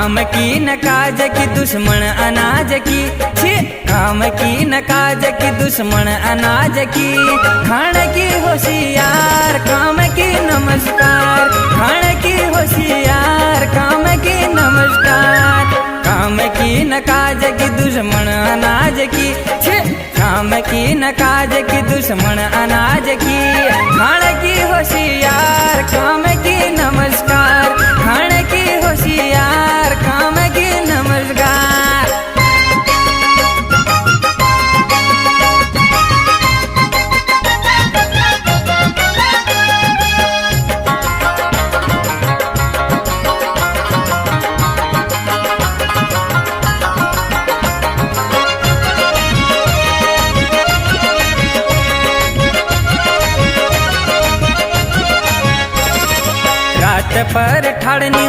काम की न काज की दुश्मन अनाज की छी। काम की न काज की दुश्मन अनाज की। खाने की होशियार काम की नमस्कार। खाने की होशियार काम की नमस्कार। काम की न काज की दुश्मन अनाज की छी। काम की न काज की दुश्मन अनाज की। खाने की होशियार काम की नमस्कार। खाने की होशियार काम की नमस्कार। रात पर ठाड़नी